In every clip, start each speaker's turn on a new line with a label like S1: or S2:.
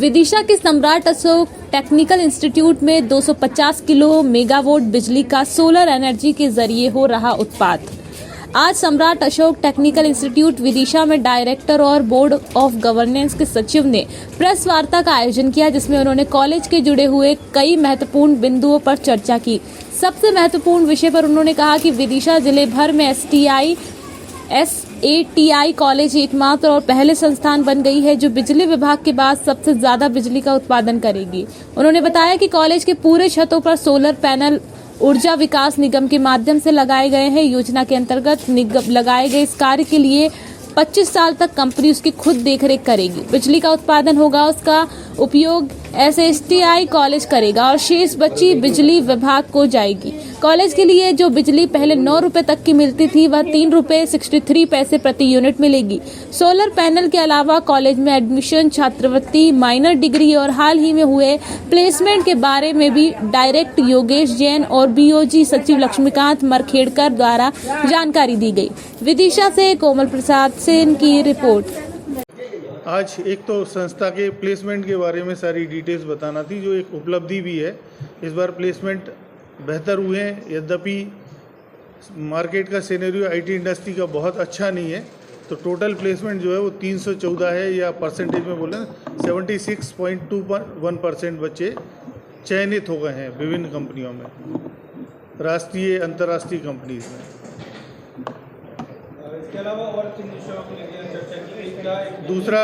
S1: विदिशा के सम्राट Ashok technical institute में 250 किलो मेगावाट बिजली का सोलर एनर्जी के जरिए हो रहा उत्पादन। आज सम्राट अशोक टेक्निकल इंस्टीट्यूट विदिशा में डायरेक्टर और बोर्ड ऑफ गवर्नेंस के सचिव ने प्रेस वार्ता का आयोजन किया, जिसमें उन्होंने कॉलेज के जुड़े हुए कई महत्वपूर्ण बिंदुओं पर चर्चा की। सबसे महत्वपूर्ण विषय पर उन्होंने कहा कि विदिशा जिले भर में SATI कॉलेज एकमात्र और पहले संस्थान बन गई है जो बिजली विभाग के बाद सबसे ज्यादा बिजली का उत्पादन करेगी। उन्होंने बताया कि कॉलेज के पूरे छतों पर सोलर पैनल ऊर्जा विकास निगम के माध्यम से लगाए गए हैं। योजना के अंतर्गत लगाए गए इस कार्य के लिए 25 साल तक कंपनी उसकी खुद देखरेख करेगी। बिजली का उत्पादन होगा, उसका उपयोग SATI कॉलेज करेगा और शेष बची बिजली विभाग को जाएगी। कॉलेज के लिए जो बिजली पहले 9 रुपए तक की मिलती थी, वह 3 रुपए 63 पैसे प्रति यूनिट मिलेगी। सोलर पैनल के अलावा कॉलेज में एडमिशन, छात्रवृत्ति, माइनर डिग्री और हाल ही में हुए प्लेसमेंट के बारे में भी डायरेक्ट योगेश जैन और BOG सचिव लक्ष्मीकांत मरखेड़कर द्वारा जानकारी दी गई। विदिशा से कोमल प्रसाद सेन की रिपोर्ट।
S2: आज एक तो संस्था के प्लेसमेंट के बारे में सारी डिटेल्स बताना थी, जो एक उपलब्धि भी है। इस बार प्लेसमेंट बेहतर हुए हैं, यद्यपि मार्केट का सिनेरियो IT इंडस्ट्री का बहुत अच्छा नहीं है। तो टोटल प्लेसमेंट जो है वो 314 है, या परसेंटेज में बोलें 76.21% बच्चे चयनित हो गए हैं विभिन्न कंपनियों में, राष्ट्रीय अंतर्राष्ट्रीय कंपनीज में।
S3: इसके अलावा और किन विषयों को लेकर चर्चा की गई?
S2: दूसरा,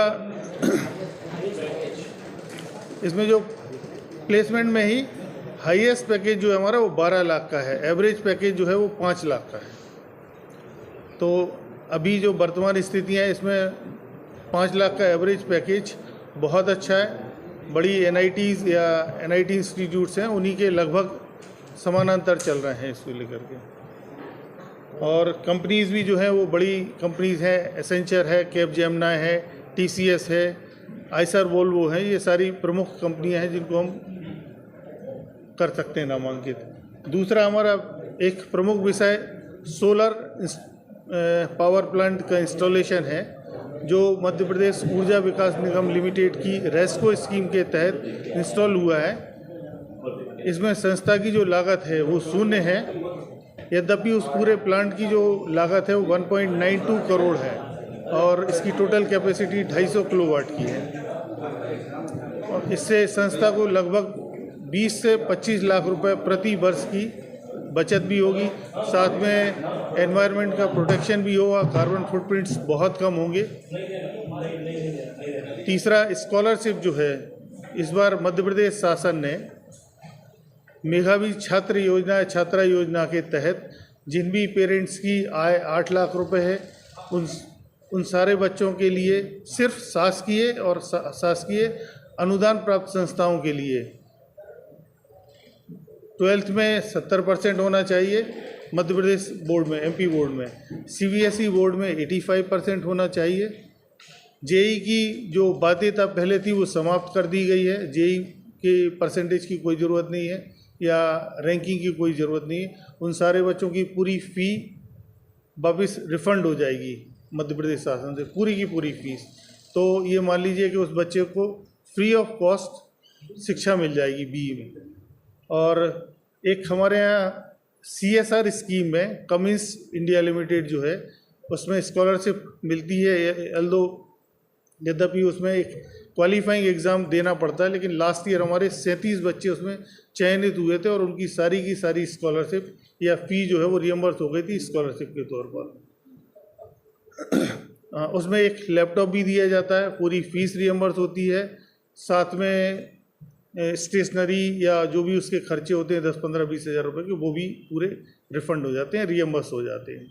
S2: इसमें जो प्लेसमेंट में ही हाईएस्ट पैकेज जो है हमारा वो 12 लाख का है, एवरेज पैकेज जो है वो 5 लाख का है। तो अभी जो वर्तमान स्थितियाँ हैं, इसमें 5 लाख का एवरेज पैकेज बहुत अच्छा है। बड़ी NITs या NIT इंस्टीट्यूट्स हैं, उन्हीं के लगभग समानांतर चल रहे हैं इसको लेकर के। और कंपनीज़ भी जो हैं वो बड़ी कंपनीज़ हैं, एसेंचर है, कैपजेमिनी है, TCS है, आइसर वोल्वो है। ये सारी प्रमुख कंपनियां हैं जिनको हम कर सकते हैं नामांकित। दूसरा हमारा एक प्रमुख विषय सोलर पावर प्लांट का इंस्टॉलेशन है, जो मध्य प्रदेश ऊर्जा विकास निगम लिमिटेड की रेस्को स्कीम के तहत इंस्टॉल हुआ है। इसमें संस्था की जो लागत है वो 0 है, यद्यपि उस पूरे प्लांट की जो लागत है वो 1.92 करोड़ है और इसकी टोटल कैपेसिटी 250 किलोवाट की है। और इससे संस्था को लगभग 20 से 25 लाख रुपए प्रति वर्ष की बचत भी होगी। साथ में एनवायरनमेंट का प्रोटेक्शन भी होगा, कार्बन फुटप्रिंट्स बहुत कम होंगे। तीसरा, स्कॉलरशिप जो है, इस बार मध्य प्रदेश शासन ने मेधावी छात्र योजना, छात्रा योजना के तहत जिन भी पेरेंट्स की आय 8 लाख रुपए है, उन सारे बच्चों के लिए सिर्फ शासकीय अनुदान प्राप्त संस्थाओं के लिए 12th में 70% होना चाहिए, मध्य प्रदेश बोर्ड में, MP बोर्ड में, CBSE बोर्ड में 85% होना चाहिए। JEE की जो बाध्यता पहले थी वो समाप्त कर दी गई है। JEE के परसेंटेज की कोई ज़रूरत नहीं है या रैंकिंग की कोई ज़रूरत नहीं है। उन सारे बच्चों की पूरी फ़ी वापस रिफ़ंड हो जाएगी मध्य प्रदेश शासन से, पूरी की पूरी फीस। तो ये मान लीजिए कि उस बच्चे को फ्री ऑफ कॉस्ट शिक्षा मिल जाएगी BE में। और एक हमारे यहाँ CSR स्कीम में कमिंस इंडिया लिमिटेड जो है, उसमें स्कॉलरशिप मिलती है, यद्यपि उसमें एक क्वालिफाइंग एग्ज़ाम देना पड़ता है। लेकिन लास्ट ईयर हमारे 37 बच्चे उसमें चयनित हुए थे और उनकी सारी की सारी स्कॉलरशिप या फ़ी जो है वो रियम्बर्स हो गई थी स्कॉलरशिप के तौर पर। उसमें एक लैपटॉप भी दिया जाता है, पूरी फीस रियम्बर्स होती है। साथ में स्टेशनरी या जो भी उसके खर्चे होते हैं 10, 15, 20 हज़ार रुपये के, वो भी पूरे रिफ़ंड हो जाते हैं, रियम्बर्स हो जाते हैं।